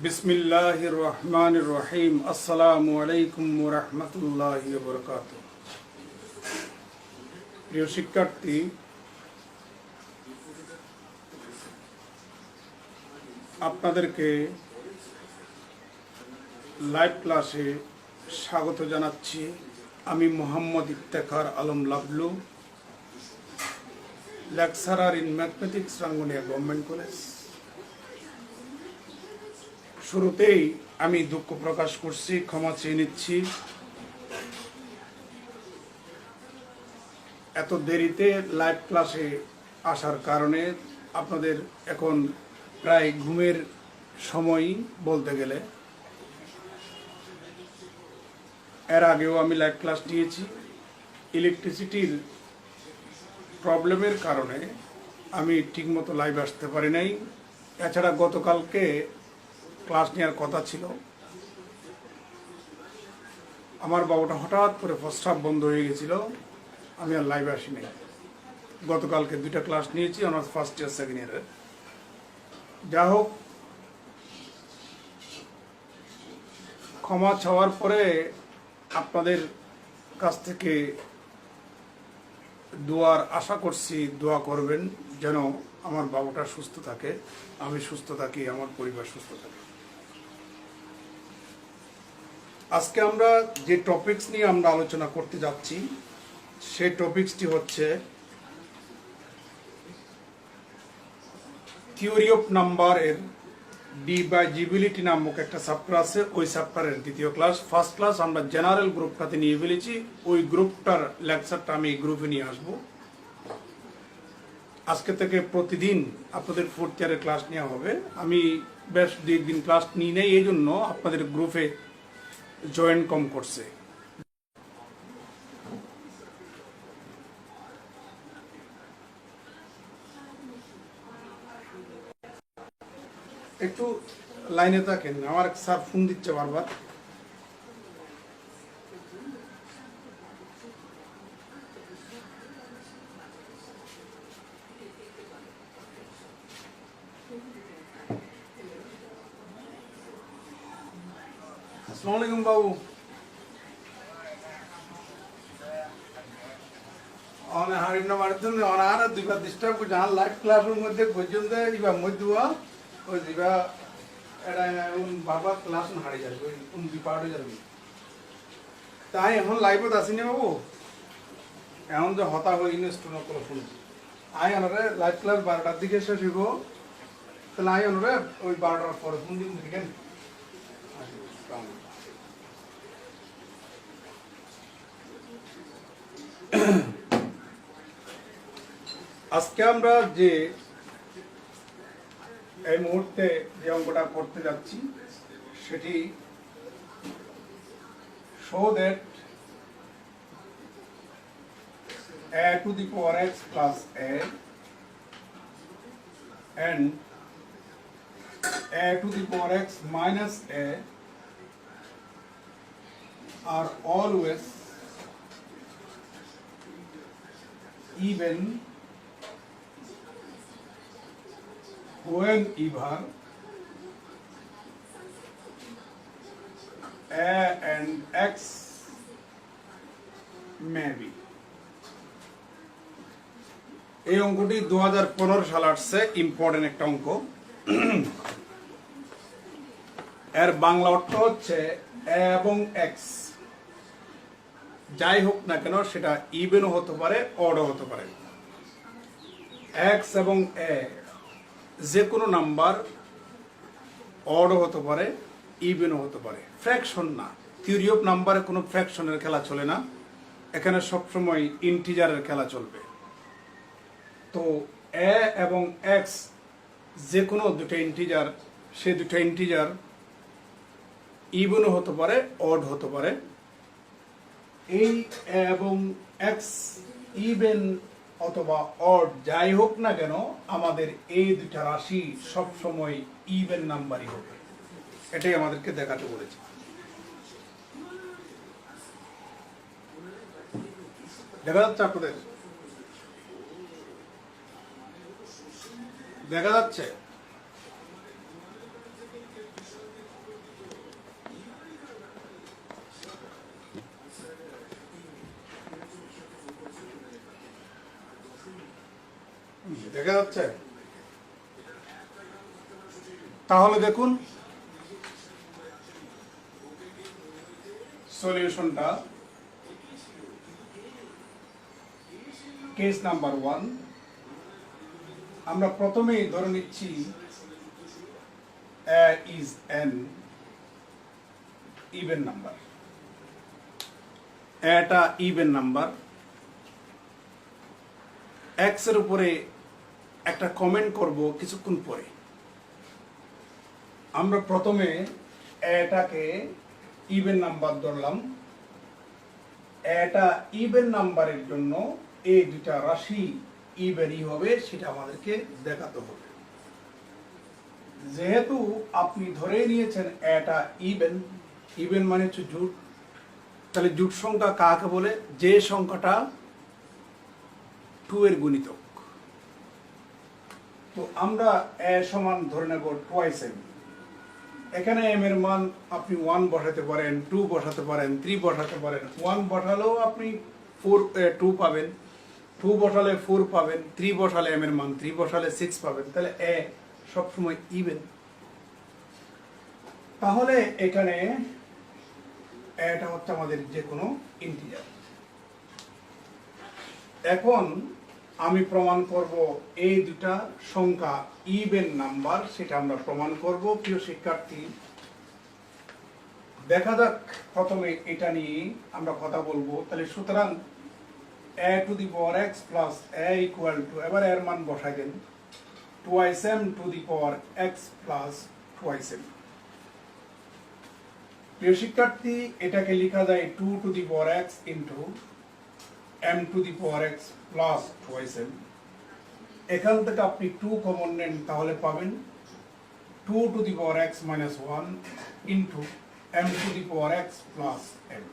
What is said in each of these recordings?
বিসমিল্লাহির রহমানির রহিম। আসসালামু আলাইকুম ওয়া রাহমাতুল্লাহি ওয়া বারাকাতুহু। প্রিয় শিক্ষার্থী, আপনাদেরকে লাইভ ক্লাসে স্বাগত জানাচ্ছি। আমি Mohammad Iftekhar Alam Lablu, lecturer in mathematics, Rangunia government college. শুরুতেই আমি দুঃখ প্রকাশ করছি, ক্ষমা চেয়ে নিচ্ছি। এত দেরিতে লাইভ ক্লাসে আসার কারণে আপনাদের এখন প্রায় ঘুমের সময় বলতে গেলে। এর আগেও আমি লাইভ ক্লাস নিয়েছি। ইলেকট্রিসিটির প্রবলেমের কারণে আমি ঠিকমতো লাইভ আসতে পারি নাই। এছাড়া গতকালকে ক্লাস নেওয়ার কথা ছিল। আমার বাবুটা হঠাৎ করে প্রস্রাব বন্ধ হয়ে গেছিল, আমি আর লাইভে আসি নাই। গতকালকে 2টা ক্লাস নিয়েছি, অনার্স ফার্স্ট ইয়ার সেকেন্ড ইয়ারের। যা হোক, ক্ষমা চাওয়ার পরে আপনাদের কাছ থেকে দোয়ার আশা করছি, দোয়া করবেন যেন আমার বাবুটা সুস্থ থাকে, আমি সুস্থ থাকি, আমার পরিবার সুস্থ থাকে। আজকে আমরা যে টপিকস নিয়ে আমরা আলোচনা করতে যাচ্ছি, সেই টপিকসটি হচ্ছে থিওরি অফ নাম্বারের ডিভাইজিবিলিটি নামক একটা চ্যাপ্টার আছে। ওই চ্যাপ্টারের দ্বিতীয় ক্লাস। ফার্স্ট ক্লাস আমরা জেনারেল গ্রুপটাতে নিয়ে ফেলেছি। ওই গ্রুপটার লেকচারটা আমি এই গ্রুপে নিয়ে আসবো। আজকে থেকে প্রতিদিন আপনাদের 4th ইয়ারের ক্লাস নেওয়া হবে। আমি বেশ 2 দিন ক্লাস নিই নাই, এই জন্য আপনাদের গ্রুপে জয়েন কম করছে। একটু লাইনে থাকেন, আমার স্যার ফোন দিচ্ছে বারবার। আসসালামু আলাইকুম বাবু। হারিম না মারতেন আর দুইবা ডিস্টার্ব করছে। আর লাইভ ক্লাসের মধ্যে পর্যন্ত ইবা মধ্যে ওই দিবা এটা বাবা ক্লাস হারিয়ে যাবে, ওই বিপার্ট হয়ে যাবে। তাই এখন লাইভত আসিনি বাবু, এখন যে হতা হয়ে গেলে স্টুডেন্ট করে ফোন আই আনরে লাইভ ক্লাস 12টার দিকে শেষ হইব। তাহলে আই আনরে ওই 12টার পরে ফোন দিন দেখেন। আজকে আমরা যে এই মুহূর্তে যে অঙ্কটা করতে যাচ্ছি সেটি show that a to the power x plus a and a to the power x minus a are always even whenever a and x may be। এই অঙ্কটি 2015 সালে আসছে, ইম্পর্টেন্ট একটা অঙ্ক। এর বাংলা অর্থ হচ্ছে a এবং x যাই হোক না কেন সেটা ইভেনও হতে পারে, অডও হতে পারে। x এবং a যে কোনো নাম্বার অডও হতে পারে, ইভেনও হতে পারে, ফ্র্যাকশন না। থিওরি অফ নাম্বারে কোনো ফ্র্যাকশনের খেলা চলে না, এখানে সবসময় ইন্টিজারের খেলা চলবে। তো a এবং x যে কোনো দুটো ইন্টিজার, সে দুটো ইন্টিজার ইভেনও হতে পারে, অড হতে পারে। এই a এবং x ইভেন অথবা অড যাই হোক না কেন, আমাদের এই দুটা রাশি সবসময় ইভেন নাম্বারই হবে। এটাই আমাদেরকে দেখাতে বলেছে। দেখা যাচ্ছে আপনাদের? দেখা যাচ্ছে? দেখা যাচ্ছে? তাহলে দেখুন সলিউশনটা। কেস নাম্বার 1, আমরা প্রথমেই ধরে নিচ্ছি a is an even number, এটা ইভেন নাম্বার। x এর উপরে একটা কমেন্ট করব কিছুক্ষণ পরে। আমরা প্রথমে এটাকে ইভেন নাম্বার ধরলাম। এটা ইভেন নাম্বারের জন্য এই দুটা রাশি ইভেনই হবে, সেটা আমাদেরকে দেখাতে হবে। যেহেতু আপনি ধরে নিয়েছেন এটা ইভেন, ইভেন মানে হচ্ছে জোট, তাহলে জোট সংখ্যা কাকে বলে? যে সংখ্যাটা 2 এর গুণিতক। তো আমরা এ সমান ধরে নেব টুয়াইস এম। এখানে এম এর মান আপনি 1 বসাতে পারেন, 2 বসাতে পারেন, 3 বসাতে পারেন। 1 বসালেও আপনি 2 পাবেন, 2 বসালে 4 পাবেন, 3 বসালে এম এর মান 3 বসালে 6 পাবেন। তাহলে এ সবসময় ইভেন। তাহলে এখানে এটা হচ্ছে আমাদের যে কোনো ইন্টিজার। এখন আমি প্রমাণ করব এই দুটা সংখ্যা ইভেন নাম্বার, সেটা আমরা প্রমাণ করব। প্রিয় শিক্ষার্থী, দেখা যাক প্রথমে এটা নিয়ে আমরা কথা বলবো। তাহলে সুতরাং a to the power x plus a equal to, এবার এর মান বসাই দেন, twice m to the power x plus twice m। প্রিয় শিক্ষার্থী, এটাকে লেখা যায় 2 to the power x into m to the power x plus twice m। এখান থেকে আপনি 2 কমন নেন, তাহলে পাবেন 2 to the power x minus 1 into m to the power x plus m।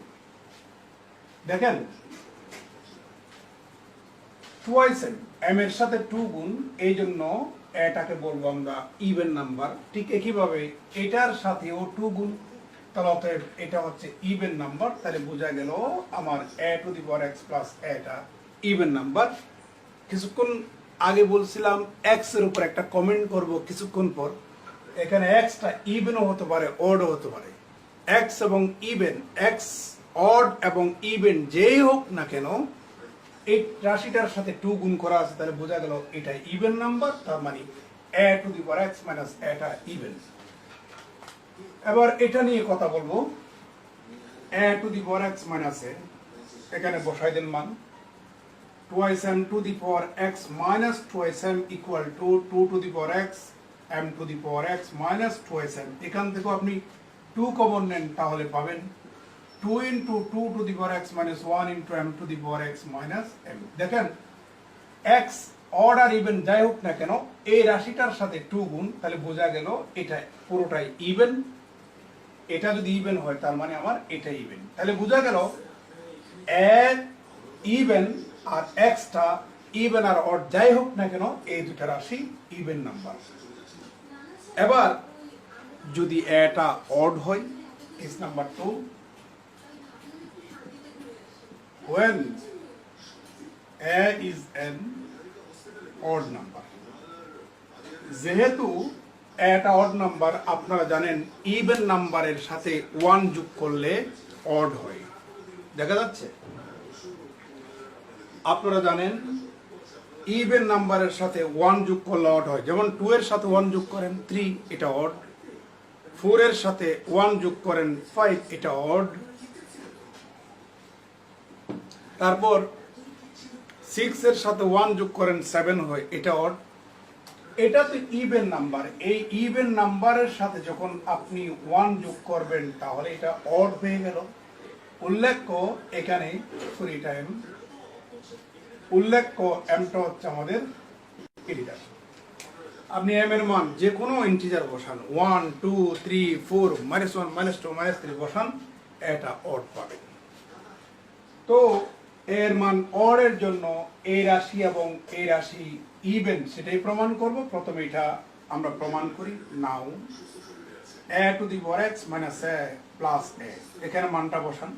দেখেন টুয়াইস m এর সাথে 2 গুণ, এই জন্য এটাকে বলবো আমরা ইভেন নাম্বার। ঠিক একইভাবে এটার সাথেও 2 গুণ, তাহলে অতএব এটা হচ্ছে ইভেন নাম্বার। তাহলে বোঝা গেল আমার a to the power x plus এটা ইভেন নাম্বার। কিছুক্ষণ আগে বলছিলাম x এর উপর একটা কমেন্ট করব কিছুক্ষণ পর। এখানে x টা ইভেনও হতে পারে, অডও হতে পারে। x এবং ইভেন, x অড এবং ইভেন যেই হোক না কেন, এই রাশিটার সাথে 2 গুণ করা আছে, তাহলে বোঝা গেল এটা ইভেন নাম্বার। তার মানে a to the power x minus এটা ইভেন। এবার এটা নিয়ে কথা বলবো। a to the power x minus a, এখানে বসাই দেন মান twice m to the power x minus twice m equal to 2 to the power x m to the power x minus twice m। এখান থেকে আপনি 2 কমন নেন, তাহলে পাবেন 2 into 2 to the power x minus 1 into m to the power x minus m। দেখেন x odd আর even যাই হোক না কেন, এই রাশিটার সাথে 2 গুণ, তাহলে বোঝা গেল এটা পুরোটাই ইভেন। এটা যদি ইভেন হয় তার মানে আমার এটা ইভেন। তাহলে বোঝা গেল a ইভেন আর x টা ইভেন আর অড যাই হোক না কেন, এই দুটো রাশি ইভেন নাম্বার। এবার যদি এটা অড হয়, case number 2, when a is an odd number, যেহেতু এটা অড নাম্বার, আপনারা জানেন ইভেন নাম্বারের সাথে 1 যোগ করলে অড হয়। দেখা যাচ্ছে? আপনারা জানেন ইভেন নাম্বারের সাথে 1 যোগ করলে অড হয়। যেমন 2 এর সাথে 1 যোগ করেন 3, এটা অড। 4 এর সাথে 1 যোগ করেন 5, এটা অড। তারপর 6 এর সাথে 1 যোগ করেন 7 হয়, এটা অড। এটা তো ইভেন নাম্বার। এই ইভেন নাম্বারের সাথে যখন আপনি 1 যোগ করবেন, তাহলে এটা অড হয়ে গেল। উল্লেখ্য এখানে m, উল্লেখ্য mটা হচ্ছে আমাদের ইন্টিজার। আপনি m এর মান যে কোনো ইন্টিজার বসান, 1 2 3 4 -1 -2 -3 বসান, এটা অড পাবেন। তো এর মান অড এর জন্য এই রাশি এবং এই রাশি ইভেন, সেটাই প্রমাণ করব। প্রথমে এটা আমরা প্রমাণ করি। Now a to the power x minus a plus a, এখানে মানটা বসান,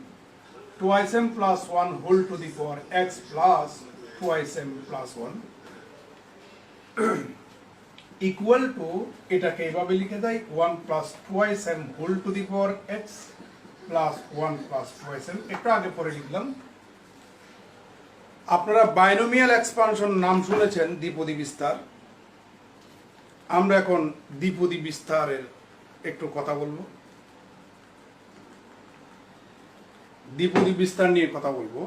twice m plus 1 whole to the power x plus twice m plus 1। Equal to এটাকে এভাবে লিখে দেয় 1 plus twice m whole to the power x plus 1 plus twice m, একটু আগে পরে লিখলাম। আপনারা বাইনোমিয়াল এক্সপানশন নাম শুনেছেন, দ্বিপদী বিস্তার। আমরা এখন দ্বিপদী বিস্তারের একটু কথা বলবো, দ্বিপদী বিস্তার নিয়ে কথা বলবো।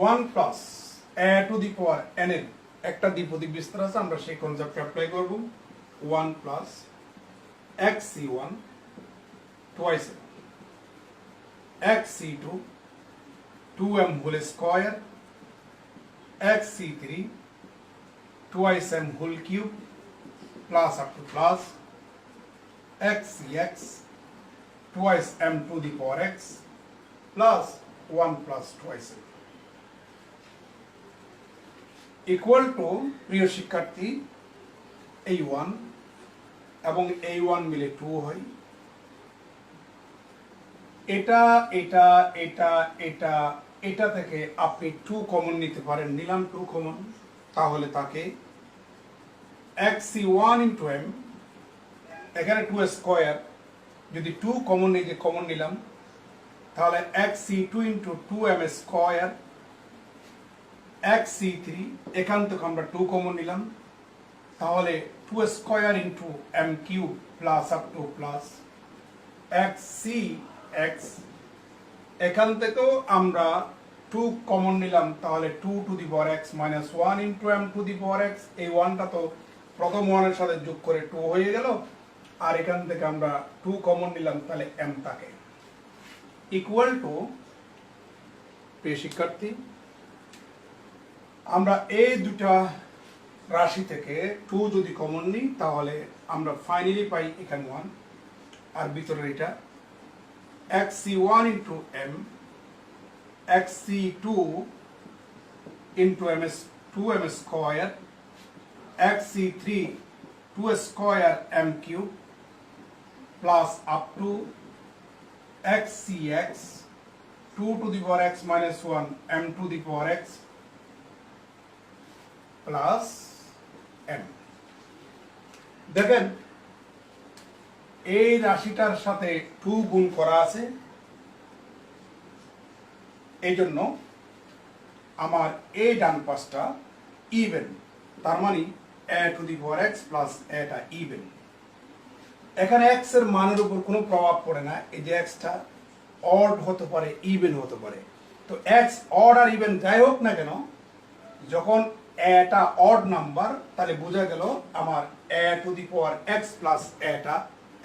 One plus A to the power N এর একটা দ্বিপদী বিস্তার আছে, আমরা সেই কনসেপ্ট অ্যাপ্লাই করব। 1 plus x c one twice x c two 2m whole square x c three twice m whole cube plus up to plus x c x twice m to the power x plus 1 plus twice m equal to, প্রিয় শিক্ষার্থী, এই 1 এবং এই 1 মিলে 2 হয়। এটা এটা এটা এটা এটা থেকে আপনি 2 কমন নিতে পারেন, নিলাম 2 কমন, তাহলে তাকে xc1 ইন্টু এম, এখানে 2 স্কোয়ার, যদি 2 কমন নিয়ে যে কমন নিলাম তাহলে xc2 into 2m square xc3, এখান থেকে আমরা 2 কমন নিলাম তাহলে 2 square into m cube plus up to plus xcx, এখান থেকেও আমরা 2 কমন নিলাম তাহলে 2 to the power x minus 1 into m to the power x, এই 1টা তো প্রথম 1 এর সাথে যোগ করে 2 হয়ে গেল, আর এখান থেকে আমরা 2 কমন নিলাম তাহলে m থাকে ইকুয়াল টু, প্রিয় শিক্ষার্থী, আমরা এই দুটা রাশি থেকে 2 যদি কমন নিই তাহলে আমরা ফাইনালি পাই এখানে 1, আর ভিতরে এটা xc1 into m xc2 into m 2m square xc3 2 square m cube plus up two xcx 2 to the power x minus 1 m to the power x plus m। দেখেন এই রাশিটার সাথে 2 গুণ করা আছে, এই জন্য আমার এই ডান পাশটা ইভেন, তার মানে a to the power x plus এটা ইভেন। এখানে x এর মানের উপর কোনো প্রভাব পড়ে না, এই যে x টা অড হতে পারে ইভেন হতে পারে, তো x অড আর ইভেন যাই হোক না কেন, যখন এটা অড নাম্বার তাহলে বোঝা গেল আমার a to the power x plus এটা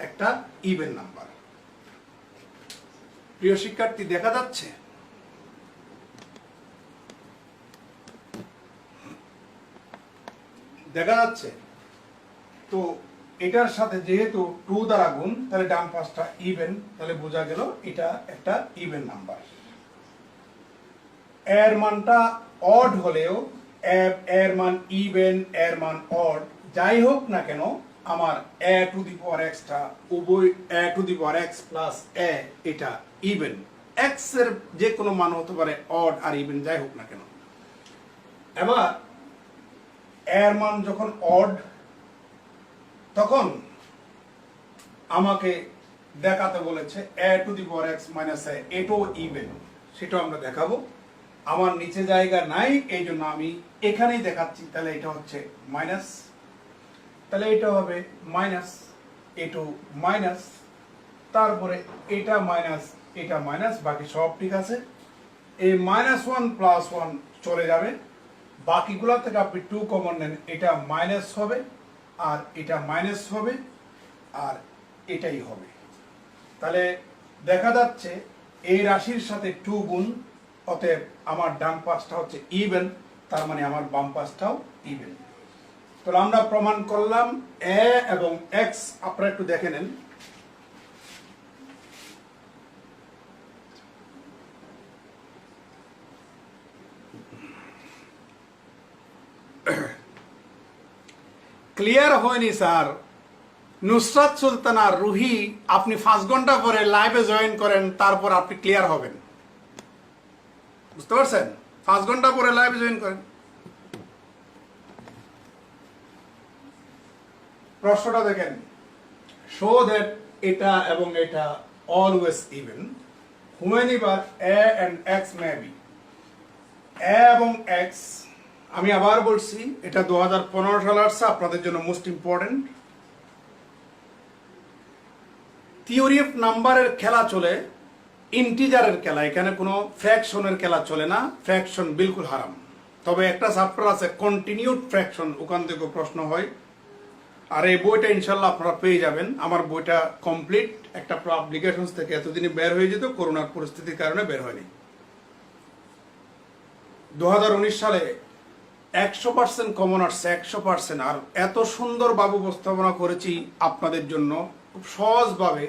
একটা ইভেন নাম্বার। প্রিয় শিক্ষার্থী, দেখা যাচ্ছে? দেখা যাচ্ছে তো এটার সাথে যেহেতু 2 দ্বারা গুণ, তাহলে ডান পাশটা ইভেন, তাহলে বোঝা গেল এটা একটা ইভেন নাম্বার। এর মানটা অড হলেও এর মান ইভেন, এর মান অড, যাই হোক না কেন আমার a to the power x টা উভয় a to the power x plus a এটা ইভেন, x এর যে কোনো মান হতে পারে অড আর ইভেন যাই হোক না কেন। এবার এর মান যখন অড, তখন আমাকে দেখাতে বলেছে a to the power x minus a, এটাও ইভেন, সেটাও আমরা দেখাবো। আমার নিচে জায়গা নাই, এই জন্য আমি এখানেই দেখাচ্ছি, তাহলে এটা হচ্ছে মাইনাস, তাহলে এটা হবে মাইনাস, এটু মাইনাস, তারপরে এটা মাইনাস, এটা মাইনাস, বাকি সব ঠিক আছে। এই -1 প্লাস 1 চলে যাবে, বাকিগুলো থেকে আপনি 2 কমন নেন, এটা মাইনাস হবে আর এটা মাইনাস হবে আর এটাই হবে। তাহলে দেখা যাচ্ছে এই রাশির সাথে 2 গুণ, অতএব আমার ডান পাশটা হচ্ছে ইভেন, তার মানে আমার বাম পাশটাও ইভেন। তাহলে আমরা প্রমাণ করলাম a এবং x, আপনারা একটু দেখে নেন। ক্লিয়ার হয়নি স্যার? নুসরাত সুলতানা, রুহি, আপনি 5 ঘন্টা পরে লাইভে জয়েন করেন, তারপর আপনি ক্লিয়ার হবেন। বুঝতে পারছেন? 5 ঘন্টা পরে লাইভ জয়েন করেন। প্রশ্নটা দেখেন, শো দ্যাট এটা এবং এটা always even whenever a and x may be। a এবং x, আমি আবার বলছি, এটা 2015 সালে আসছে, আপনাদের জন্য মোস্ট ইম্পর্টেন্ট। থিওরি অফ নাম্বারের খেলা চলে, ইন্টিজারের খেলা, এখানে কোনো ফ্র্যাকশনের খেলা চলে না, ফ্র্যাকশন বিলকুল হারাম। তবে একটা চ্যাপ্টার আছে কন্টিনিউড ফ্র্যাকশন, ওখান থেকে প্রশ্ন হয়। আর এই বইটা ইনশাল্লাহ আপনারা পেয়ে যাবেন। আমার বইটা কমপ্লিট একটা পাবলিকেশন থেকে এতদিনে বের হয়ে যেত, করোনার পরিস্থিতির কারণে বের হয়নি। 2019 সালে 100% কমন আসছে, 100%। আর এত সুন্দর বাবু উপস্থাপনা করেছি আপনাদের জন্য, খুব সহজভাবে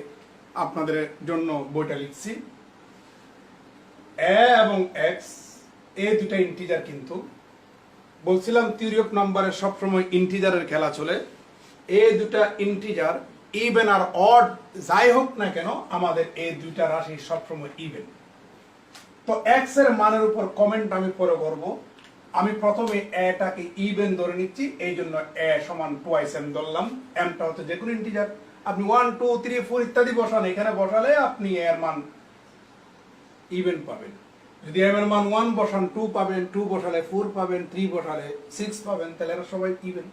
আপনাদের জন্য বইটা লিখছি। এ এবং এক্স, এই দুটা ইন্টিজার, কিন্তু বলছিলাম থিওরি অফ নাম্বারের সবসময় ইন্টিজারের খেলা চলে। এই দুটা ইন্টিজার ইভেন আর অড যাই হোক না কেন, আমাদের এই দুইটা রাশি সবসময় ইভেন। তো এক্স এর মানের উপর কমেন্ট আমি পরে করব। আমি প্রথমে এটাকে ইভেন ধরে নিচ্ছি, এই জন্য এ সমান টুয়াইস এম ধরলাম। এমটা হচ্ছে যে কোনো ইন্টিজার, আপনি 1 2 3 4 ইত্যাদি বসান, এখানে বসালে আপনি এর মান ইভেন পাবেন। যদি এম এর মান 1 বসান 2 পাবেন, 2 বসালে 4 পাবেন, 3 বসালে 6 পাবেন, তাহলে এরা সবাই ইভেন।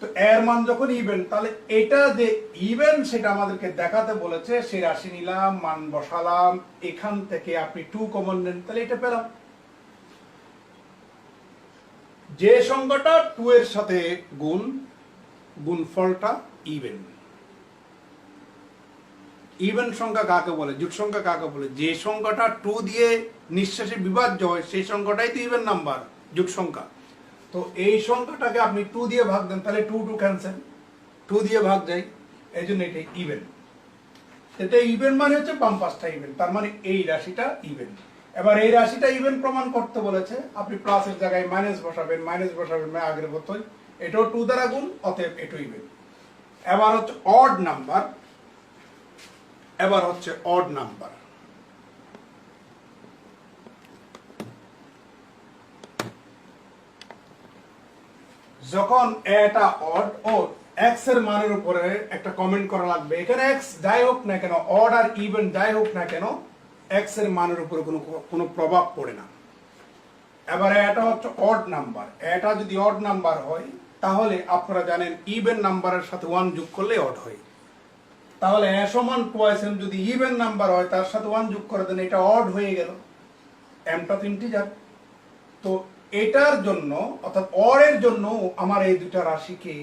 তো এর মান যখন ইভেন, তাহলে এটা যে ইভেন সেটা আমাদেরকে দেখাতে বলেছে, সেই রাশি নিলাম, মান বসালাম, এখান থেকে আপনি 2 কমন নেন, তাহলে এটা পেলাম। যে সংখ্যাটা 2 এর সাথে গুণফলটা ইভেন। ইভেন সংখ্যা কাকে বলে, জোট সংখ্যা কাকে বলে? যে সংখ্যাটা 2 দিয়ে নিঃশেষে বিভাজ্য হয়, সেই সংখ্যাটাই তো ইভেন নাম্বার, জোট সংখ্যা। তো এই সংখ্যাটাকে আপনি 2 দিয়ে ভাগ দেন, তাহলে 2 2 ক্যান্সেল, 2 দিয়ে ভাগ যায়, এই জন্য এটা ইভেন। এটা ইভেন মানে হচ্ছে বাম পাশটা ইভেন, তার মানে এই রাশিটা ইভেন। এবার এই রাশিটা ইভেন প্রমাণ করতে বলেছে, আপনি প্লাসের জায়গায় মাইনাস বসাবেন, আগের মতোই, এটাও 2 দ্বারা গুণ, অতএব এটাও ইভেন। এবার হচ্ছে অড নাম্বার, যখন এটা অড, এক্স এর মানের উপরে একটা কমেন্ট করা লাগবে। এখানে এক্স যাই হোক না কেন, অড আর ইভেন যাই হোক না কেন, এক্স এর মানের উপরে কোনো প্রভাব পড়ে না। এবারে এটা হচ্ছে অড নাম্বার, এটা যদি অড নাম্বার হয়, তাহলে আপনারা জানেন ইভেন নাম্বারের সাথে 1 যোগ করলে অড হয়। তাহলে এ সমান টুয়াইস এম যদি ইভেন নাম্বার হয়, তার সাথে 1 যোগ করে দেন, এটা অড হয়ে গেল। এমটা তো ইন্টিজার। তো এটার জন্য, অর্থাৎ অড এর জন্য আমার এই দুটা রাশিকে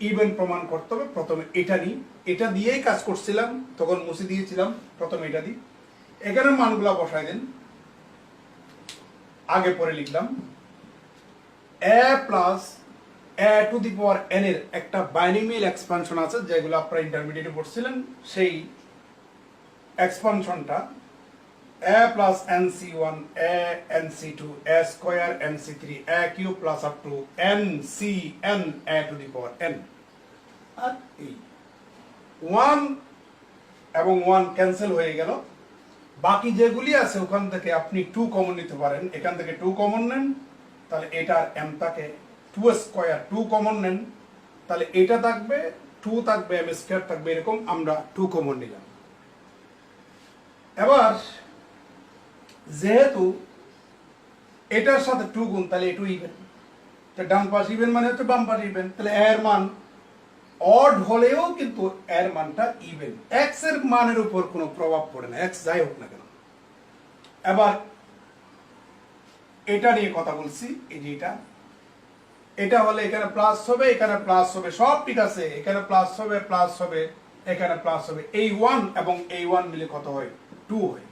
ইভেন প্রমাণ করতে হবে। প্রথমে এটা নিই, এটা দিয়েই কাজ করছিলাম, তখন মুছে দিয়েছিলাম, প্রথমে এটা দিই। এখানে মানগুলা বসাই দেন, আগে পরে লিখলাম। A plus A to the power N এর একটা বাইনোমিয়াল এক্সপানশন আছে, যেগুলো আপনারা ইন্টারমিডিয়েটে পড়ছিলেন। সেই এক্সপানশনটা A plus N C one, A N C two, A square N C three, A cube plus up to N C N A to the power N. আর এই 1 এবং 1 ক্যান্সেল হয়ে গেল। বাকি যেগুলি আছে ওখান থেকে আপনি 2 কমন নিতে পারেন, এখান থেকে 2 কমন নেন, তাহলে এটার এমটাকে 2 স্কোয়ার, 2 কমন নেন, তাহলে এটা থাকবে, 2 থাকবে, এম স্কোয়ার থাকবে, এরকম আমরা 2 কমন নিলাম। এবার যেহেতু এটার সাথে 2 গুণ, তাহলে এটু ইভেন। ডান পাশ ইভেন মানে হচ্ছে বাম পাশ ইভেন, তাহলে এর মান অড হলেও কিন্তু এর মানটা ইভেন। এক্স এর মানের উপর কোনো প্রভাব পড়ে না, এক্স যাই হোক না কেন। এবার এটা নিয়ে কথা বলছি, এই যে এটা হলে এখানে প্লাস হবে, এখানে প্লাস হবে, সব ঠিক আছে, এখানে প্লাস হবে, এখানে প্লাস হবে। এই 1 এবং এই 1 মিলে কত হয়? 2 হয়।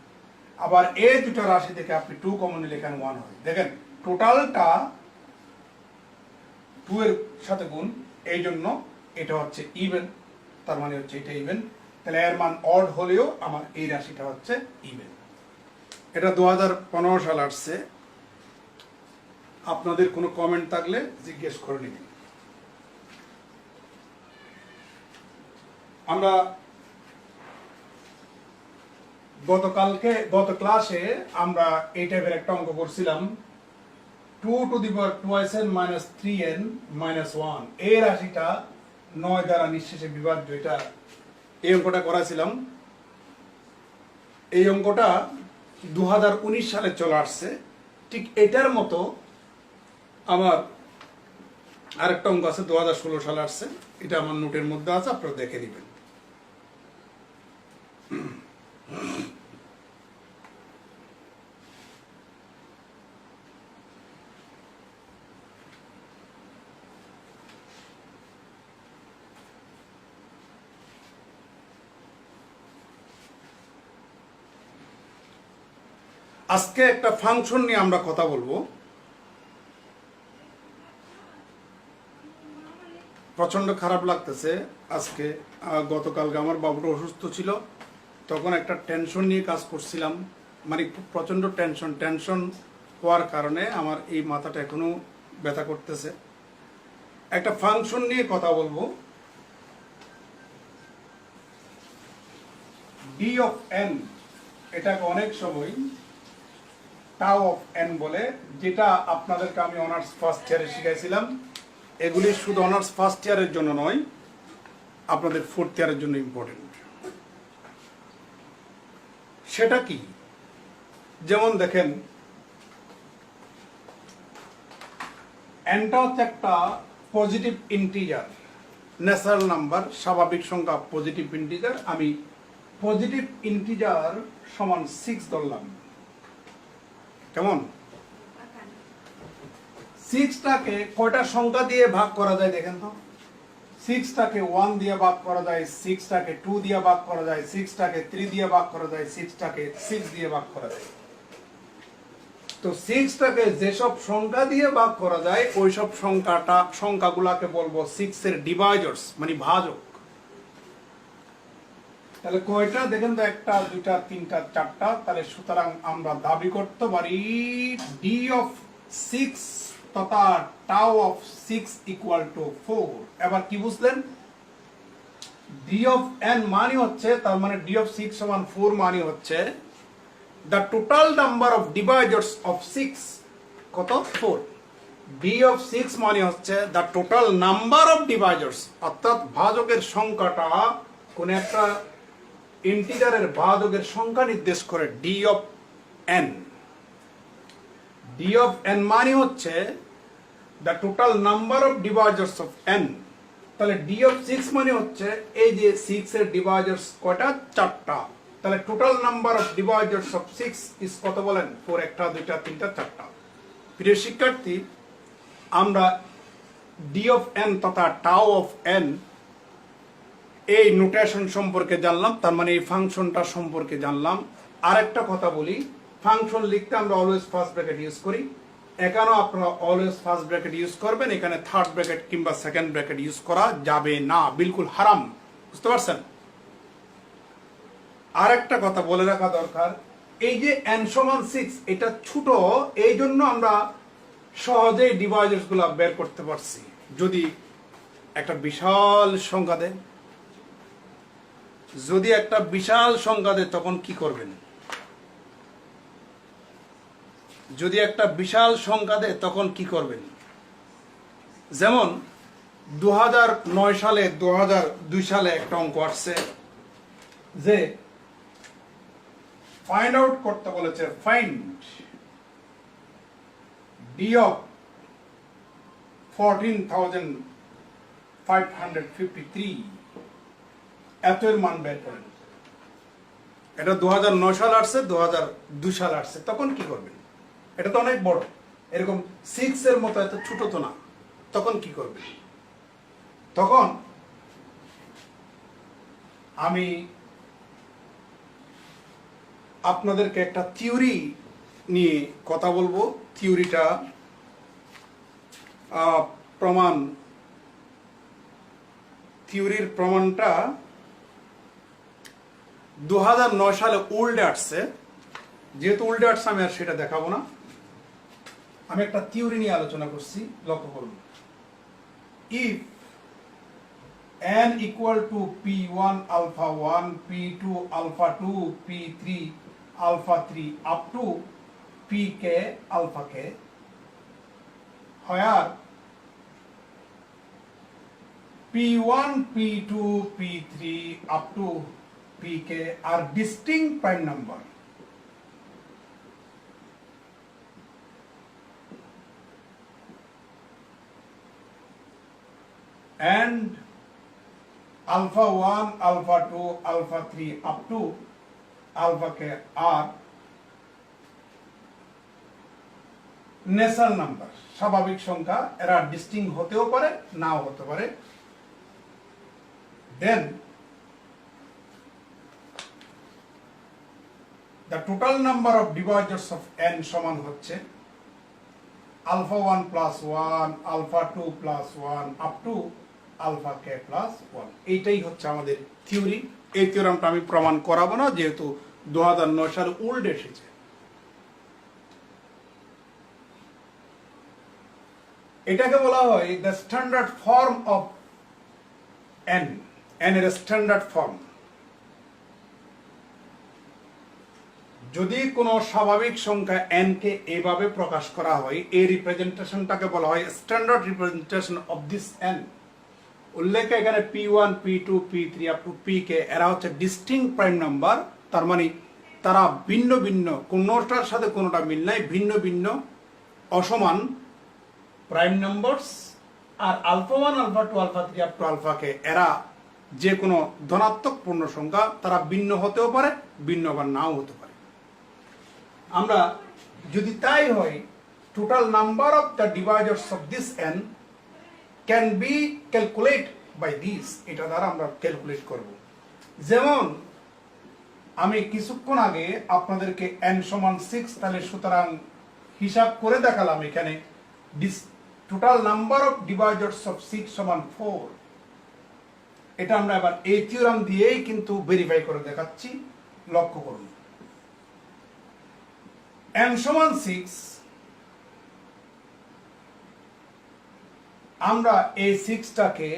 আবার এই দুটো রাশি থেকে আপনি 2 কমন নিলে এখানে 1 হয়। দেখেন টোটালটা 2 এর সাথে গুণ, এই জন্য এটা হচ্ছে ইভেন, তার মানে হচ্ছে এটা ইভেন। তাহলে এর মান অড হলেও আমার এই রাশিটা হচ্ছে ইভেন। এটা 2015 সাল আসছে। আপনাদের কোনো কমেন্ট থাকলে জিজ্ঞেস করে নিন। আমরা গত ক্লাসে আমরা এই টাইপের একটা অঙ্ক করছিলাম 2 to the power 2n minus 3n minus 1 এই রাশিটা 9 দ্বারা নিঃশেষে বিভাজ্য। এটা এই অঙ্কটা করেছিলাম। এই অঙ্কটা 2019 সালে চলে আসছে। ঠিক এটার মতো আমার আরেকটা অঙ্ক আছে 2016 সালে আসছে। এটা আমার নোটের মধ্যে আছে, আপনারা দেখে নেবেন। আজকে একটা ফাংশন নিয়ে আমরা কথা বলবো। প্রচন্ড খারাপ লাগতেছে আজকে। গতকালকে আমার বাবুটা অসুস্থ ছিল, তখন একটা টেনশন নিয়ে কাজ করছিলাম, মানে প্রচন্ড টেনশন হওয়ার কারণে আমার এই মাথাটা এখনো ব্যথা করতেছে। একটা ফাংশন নিয়ে কথা বলবো, ডি অফ এন, এটাকে অনেক সময় টাউ অফ এন বলে, যেটা আপনাদেরকে আমি অনার্স ফার্স্ট ইয়ারে শিখাইছিলাম। এগুলি শুধু অনার্স ফার্স্ট ইয়ারের জন্য নয়, আপনাদের ফোর্থ ইয়ারের জন্য ইম্পর্টেন্ট। সেটা কি? যেমন দেখেন, এনটা হচ্ছে একটা পজিটিভ ইন্টিজার, ন্যাচারাল নাম্বার, স্বাভাবিক সংখ্যা, পজিটিভ ইন্টিজার। আমি পজিটিভ ইন্টিজার সমান 6 ধরলাম। কেমন? 6টাকে কয়টা সংখ্যা দিয়ে ভাগ করা যায় দেখেন তো। 6টাকে 1 দিয়ে ভাগ করা যায়, 6টাকে 2 দিয়ে ভাগ করা যায়, 6টাকে 3 দিয়ে ভাগ করা যায়, 6টাকে 6 দিয়ে ভাগ করা যায়। তো 6টাকে যেসব সংখ্যা দিয়ে ভাগ করা যায় ওই সব সংখ্যাগুলাকে বলবো 6 এর ডিভাইজার্স, মানে ভাজক। তাহলে কয়টা দেখেন তো, 1টা 2টা 3টা 4টা। তাহলে সুতরাং আমরা দাবি করতে পারি ডি অফ 6 তথা টাউ অফ 6 ইকুয়াল টু 4। এবার কি বুঝলেন? ডি অফ এন মানে হচ্ছে, তার মানে ডি অফ 6 সমান 4 মানে হচ্ছে the total number of divisors of 6 কত? 4। ডি অফ 6 মানে হচ্ছে the total number of divisors, অর্থাৎ ভাজকের সংখ্যাটা, কোন একটা ইন্টিজারের ভাজকের সংখ্যা নির্দেশ করে D of N. D of N মানে হচ্ছে the total number of divisors of n। তাহলে ডি অফ 6 মানে হচ্ছে এই যে 6 এর ডিভাইজার্স কয়টা? 4টা। তাহলে total number of divisors of 6 is কত বলেন? 4। 1টা 2টা 3টা 4টা। প্রিয় শিক্ষার্থী, আমরা ডি অফ এন তথা টাউ অফ এন এই নোটেশন সম্পর্কে জানলাম, তার মানে এই ফাংশনটা সম্পর্কে জানলাম। আরেকটা কথা বলি, ফাংশন লিখতে আমরা অলওয়েজ ফার্স্ট ব্র্যাকেট ইউজ করি। এখানেও আপনারা অলওয়েজ ফার্স্ট ব্র্যাকেট ইউজ করবেন। এখানে থার্ড ব্র্যাকেট কিংবা সেকেন্ড ব্র্যাকেট ইউজ করা যাবে না, বিলকুল হারাম। বুঝতে পারছেন? আর একটা কথা বলে রাখা দরকার, এই যে n সমান 6 এটা ছোট, এই জন্য আমরা সহজেই ডিভাইজার্স গুলা বের করতে পারছি। যদি একটা বিশাল সংখ্যা দেয়, তখন কি করবেন? যদি একটা বিশাল সংখ্যা দেয় তখন কি করবেন? যেমন 2009 সালে 2002 সালে একটা অঙ্ক আসছে যে ফাইন্ড আউট করতে বলেছে, ফাইন্ড ডি অফ 14,553, এত এর মান বের করেন। এটা 2009 সাল আসছে, 2002 সাল আসছে, তখন কি করবেন? এটা তো অনেক বড়, এরকম 6 এর মতো এত ছোট তো না। তখন কি করবেন? তখন আমি আপনাদেরকে একটা থিওরি নিয়ে কথা বলবো। থিওরিটা থিওরির প্রমাণটা 2009 সালে উল্টে আসছে। যেহেতু উল্টে আসছে আমি আর সেটা দেখাবো না, আমি একটা থিওরি নিয়ে আলোচনা করছি। লক্ষ্য করুন, if n equal to p1 alpha 1, p2 alpha 2, p3 alpha 3 up to pk alpha k, where p1, p2, p3 up to pk are distinct prime number. And alpha 1, alpha 2, alpha 3 up to alpha k are natural number, স্বাভাবিক সংখ্যা, এরা distinct হতেও পারে নাও হতে পারে। Then the total number of divisors of n সমান হচ্ছে alpha 1 plus 1, alpha 2 plus 1 up to alpha k plus 1। এইটাই হচ্ছে আমাদের থিওরি। এই থিওরামটা আমি প্রমাণ করাবো না, যেহেতু 2009 সালে ওল্ড এসেছে। এটাকে বলা হয় the standard form of n, n এর স্ট্যান্ডার্ড ফর্ম। যদি কোনো স্বাভাবিক সংখ্যা n কে এভাবে প্রকাশ করা হয়, এই রিপ্রেজেন্টেশনটাকে বলা হয় standard representation of this n। উল্লেখ এখানে p1, p2, p3 up to pk এরা হচ্ছে ডিস্টিংক্ট প্রাইম নাম্বার। তার মানে তারা ভিন্ন ভিন্ন, কোনোটার সাথে কোনোটা মিল নাই, ভিন্ন ভিন্ন অসমান প্রাইম নাম্বারস। আর alpha 1, alpha 2, alpha 3 up to alpha k এরা যে কোনো ধনাত্মক পূর্ণ সংখ্যা, তারা ভিন্ন হতেও পারে, ভিন্ন আবার নাও হতে পারে। আমরা যদি তাই হয়, total number of the divisors of this n can be calculate by this, এটা দ্বারা আমরা ক্যালকুলেট করব। যেমন আমি কিছুক্ষণ আগে আপনাদেরকে n সমান 6, তাহলে সুতরাং হিসাব করে দেখালাম এখানে total number of divisors of 6 সমান 4। এটা আমরা এবার এই থিওরাম দিয়েই কিন্তু ভেরিফাই করে দেখাচ্ছি। লক্ষ্য করুন, n সমান 6, আমরা এই 6টাকে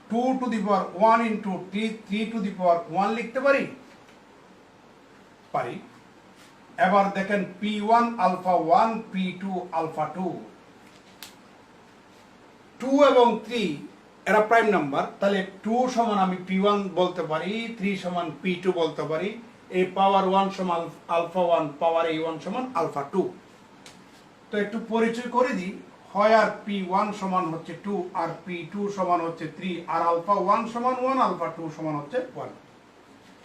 2 to the power 1 into 3 to the power 1 লিখতে পারি। এবার দেখেন p1 আলফা 1, p2 আলফা 2, 2 এবং 3 এরা প্রাইম নাম্বার। তাহলে 2 সমান আমি p1 বলতে পারি, 3 সমান p2 বলতে পারি, এই পাওয়ার 1 সমান আলফা 1, পাওয়ার এই 1 সমান আলফা 2। তো একটু পরিচয় করে দিই, হয় আর p1 সমান হচ্ছে 2, আর p2 সমান হচ্ছে 3, আর আলফা 1 সমান 1, আলফা 2 সমান হচ্ছে 1।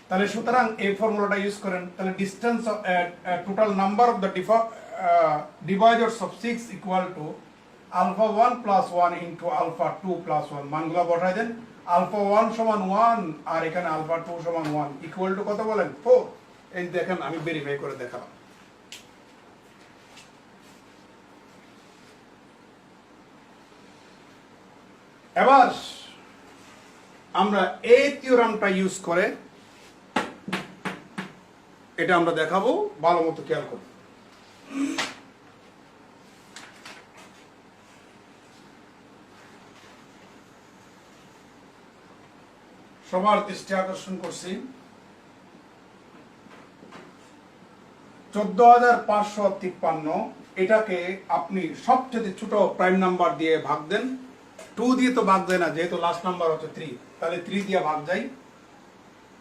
তাহলে সুতরাং এই ফর্মুলাটা ইউজ করেন। তাহলে distance total number of the divisors of 6 equal to alpha 1 plus 1 into alpha 2 plus 1। মানগুলো বসাই দেন। আলফা 1 সমান 1, আর এখানে আলফা 2 সমান 1 ইকুয়াল টু কত বলেন? 4। এই দেখেন আমি ভেরিফাই করে দেখালাম। এবার আমরা এই থিওরামটা ইউজ করে এটা আমরা দেখাবো, ভালো মতো খেয়াল করুন। সবার দৃষ্টি আকর্ষণ করছি 14,553। এটাকে আপনি সবচেয়ে ছোট প্রাইম নাম্বার দিয়ে ভাগ দেন। 2 দিয়ে তো ভাগ যায় না, যেহেতু লাস্ট নাম্বার হচ্ছে 3, তাহলে 3 দিয়ে ভাগ যায়,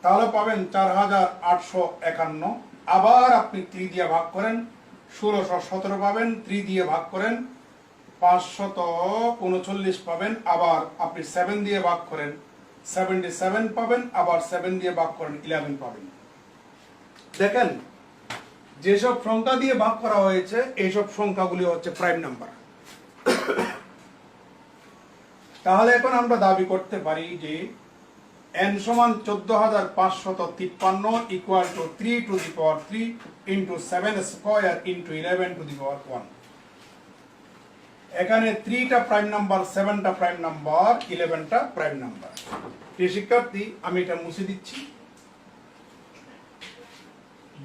তাহলে পাবেন 4,851। আবার আপনি 3 দিয়ে ভাগ করেন, 1617 পাবেন। 3 দিয়ে ভাগ করেন, 539 পাবেন। আবার আপনি 7 দিয়ে ভাগ করেন, 77 পাবেন। আবার 7 দিয়ে ভাগ করেন, 11 পাবেন। দেখেন, যেসব সংখ্যা দিয়ে ভাগ করা হয়েছে এইসব সংখ্যাগুলি হচ্ছে প্রাইম নাম্বার। তাহলে এখন আমরা দাবি করতে পারি যে n সমান 14,553 equal to 3 to the power 3 into 7 square into 11 to the power 1। এখানে 3টা প্রাইম নাম্বার, 7টা প্রাইম নাম্বার, 11টা প্রাইম নাম্বার। প্রিয় শিক্ষার্থী, আমি এটা মুছে দিচ্ছি।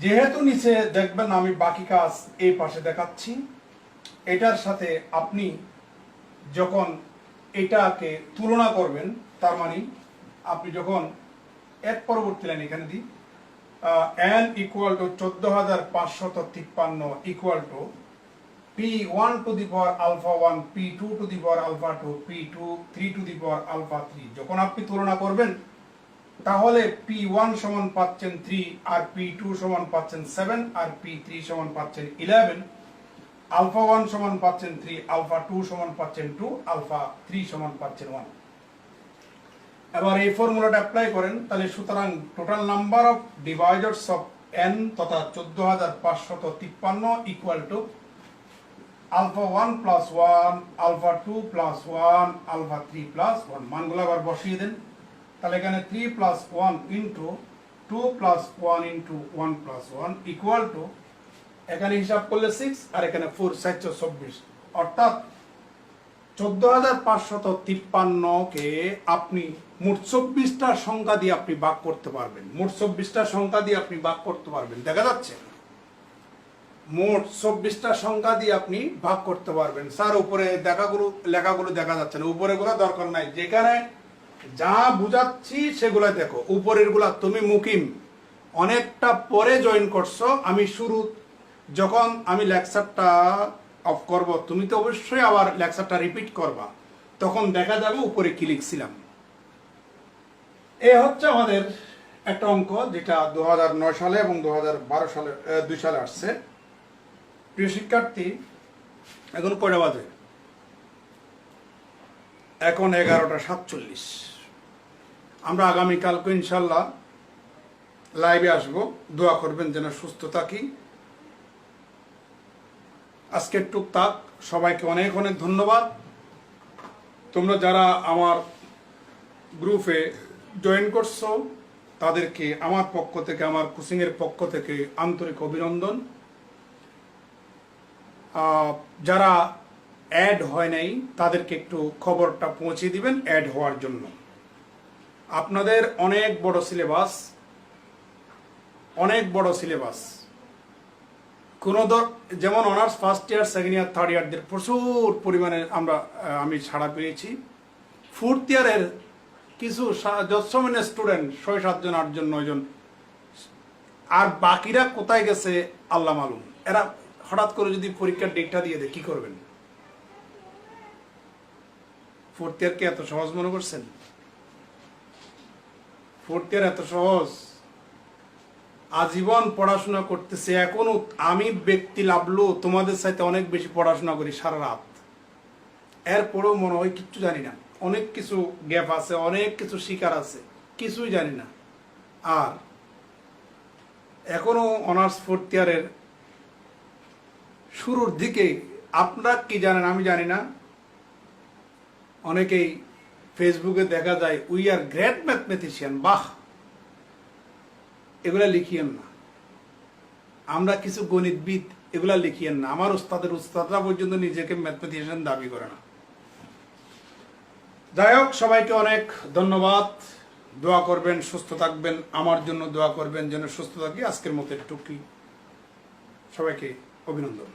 যেহেতু নিচে দেখবেন আমি বাকি কাজ এই পাশে দেখাচ্ছি, এটার সাথে আপনি যখন এটাকে তুলনা করবেন তার মানে আপনি যখন এর পরবর্তী লাইন এখানে দিই n equal to 14,553 equal to p1 to the power alpha 1 p2 to the power alpha 2 p2 3 to the power alpha 3 যখন আপনি তুলনা করবেন তাহলে p1 সমান পাচ্ছেন 3 আর p2 সমান পাচ্ছেন 7 আর p3 সমান পাচ্ছেন 11 আলফা 1 সমান পাচ্ছেন 3 আলফা 2 সমান পাচ্ছেন 2 আলফা 3 সমান পাচ্ছেন 1। এবার এই ফর্মুলাটা অ্যাপ্লাই করেন তাহলে সুতরাং total number of divisors of n তথা 14,553 equal to alpha 1 plus 1 alpha 2 plus 1 alpha 3 plus 1 মানগুলো আবার বসিয়ে দেন। তাহলে এখানে 3 plus 1 into 2 plus 1 into 1 plus 1 equal to এখানে হিসাব করলে 6 আর এখানে 4 724 অর্থাৎ 14,553 কে আপনি মোট 24টা সংখ্যা দিয়ে আপনি ভাগ করতে পারবেন। মোট 24টা সংখ্যা দিয়ে আপনি ভাগ করতে পারবেন, দেখা যাচ্ছে মোট 24টা সংখ্যা দিয়ে আপনি ভাগ করতে পারবেন। স্যার উপরে লেখাগুলো দেখা যাচ্ছে না, উপরে গুলো দরকার নাই, যেখানে যা বুঝাচ্ছি সেগুলো দেখো। উপরের গুলা তুমি মুকিম অনেকটা পরে জয়েন করছো, আমি শুরু যখন আমি লেকচারটা অফ করব তুমি তো অবশ্যই আবার লেকচারটা রিপিট করবা, তখন দেখা যাবে উপরে কি লিখছিলাম। এ হচ্ছে আমাদের একটা অঙ্ক যেটা 2009 সালে এবং 2012 সালে 2 সালে আসছে। প্রিয় শিক্ষার্থী, এখন কয়টা বাজে? এখন 11:47। আমরা আগামীকালকে ইনশাল্লাহ লাইভে আসবো, দোয়া করবেন যেন সুস্থ থাকি। আজকের টুকটাক সবাইকে অনেক অনেক ধন্যবাদ। তোমরা যারা আমার গ্রুপে জয়েন করছো তাদেরকে আমার পক্ষ থেকে, আমার কোচিংয়ের পক্ষ থেকে আন্তরিক অভিনন্দন। যারা অ্যাড হয় নাই তাদেরকে একটু খবরটা পৌঁছে দিবেন অ্যাড হওয়ার জন্য। আপনাদের অনেক বড় সিলেবাস, অনেক বড় সিলেবাস। যেমন honours first year, second year, third ইয়ারদের প্রচুর পরিমাণে আমি ছাড়া পেয়েছি। ফোর্থ ইয়ারের কিছু যৎসমান্য স্টুডেন্ট 6-7 জন, 8 জন, 9 জন, আর বাকিরা কোথায় গেছে আল্লাহ মালুম। এরা হঠাৎ করে যদি পরীক্ষার ডেটটা দিয়ে দেয় কি করবেন? ফোর্থ ইয়ারকে এত সহজ মনে করছেন? ফোর্থ ইয়ার এত সহজ? আজীবন পড়াশোনা করতেছে, এখনো আমি ব্যক্তি লাভলো তোমাদের সাথে অনেক বেশি পড়াশোনা করি সারা রাত, এরপরেও মনে হয় কিচ্ছু জানি না। অনেক কিছু গ্যাপ আছে, অনেক কিছু শিকার আছে, কিছুই জানি না। আর এখনো অনার্স ফোর্থ ইয়ারের শুরুর দিকে। আপনারা কি জানেন আমি জানি না, অনেকেই ফেসবুকে দেখা যায় উই আর গ্রেট ম্যাথমেটিশিয়ান। বাহ, এগুলা লিখিয়েন না। আমরা কিছু গণিতবিদ, এগুলা লিখিয়েন না। আমার উস্তাদরা পর্যন্ত নিজেকে ম্যাথমেটিশিয়ান দাবি করে না। যাই হোক, সবাইকে অনেক ধন্যবাদ। দোয়া করবেন, সুস্থ থাকবেন, আমার জন্য দোয়া করবেন যেন সুস্থ থাকি। আজকের মতো একটু সবাইকে অভিনন্দন।